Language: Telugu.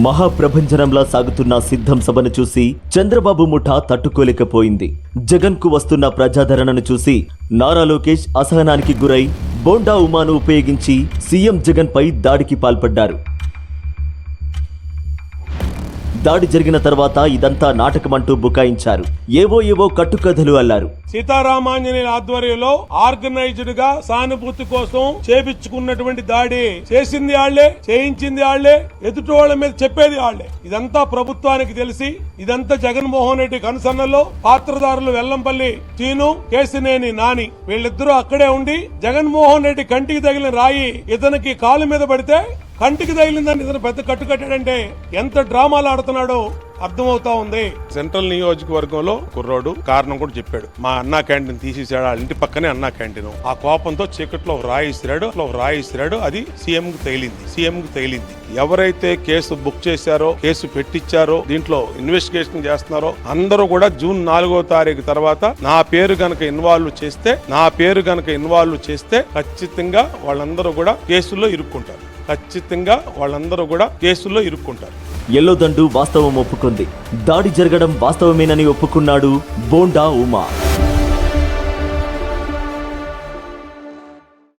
మహాప్రభంజనంలా సాగుతున్న సిద్ధం సభను చూసి చంద్రబాబు ముఠా తట్టుకోలేకపోయింది. జగన్ కు వస్తున్న ప్రజాదరణను చూసి నారా లోకేష్ అసహనానికి గురై బోండా ఉమాను ఉపయోగించి సీఎం జగన్ పై దాడికి పాల్పడ్డారు. దాడి జరిగిన తర్వాత ఇదంతా నాటకమంటూ బుకాయించారు. ఏవో కట్టుకథలు అల్లారు. సీతారామాంజనేయుల ఆధ్వర్యంలో ఆర్గనైజ్డ్ గా సానుభూతి కోసం చేపించుకున్నటువంటి దాడి చేసింది ఆళ్లే, చేయించింది ఆళ్లే, ఎదుటి వాళ్ళ మీద చెప్పేది ఆళ్లే. ఇదంతా ప్రభుత్వానికి తెలిసి ఇదంతా జగన్మోహన్ రెడ్డి కనుసన్నలో పాత్రదారులు వెల్లంపల్లి టీను, కేసినేని నాని వీళ్ళిద్దరూ అక్కడే ఉండి జగన్మోహన్ రెడ్డి కంటికి తగిలిన రాయి ఇతనికి కాలు మీద పడితే కంటికి తగిలిందని ఇతను పెద్ద కట్టుకట్టాడంటే ఎంత డ్రామాలు ఆడుతున్నాడో అర్థమవుతా ఉంది. సెంట్రల్ నియోజకవర్గంలో కుర్రోడు కారణం కూడా చెప్పాడు. మా అన్నా క్యాంటీన్ తీసేసాడు, వాళ్ళ ఇంటి పక్కనే అన్నా క్యాంటీన్. ఆ కోపంతో చీకట్లో ఒక రాయి ఇసిరాడు. అది సీఎం కు తగిలింది. ఎవరైతే కేసు బుక్ చేశారో, కేసు పెట్టించారో, దీంట్లో ఇన్వెస్టిగేషన్ చేస్తున్నారో అందరూ కూడా జూన్ 4వ తారీఖు తర్వాత నా పేరు గనక ఇన్వాల్వ్ చేస్తే ఖచ్చితంగా వాళ్ళందరూ కూడా కేసుల్లో ఇరుక్కుంటారు. ఎల్లోదండు వాస్తవం ఒప్పుకుంది. దాడి జరగడం వాస్తవమేనని ఒప్పుకున్నాడు బోండా ఉమా.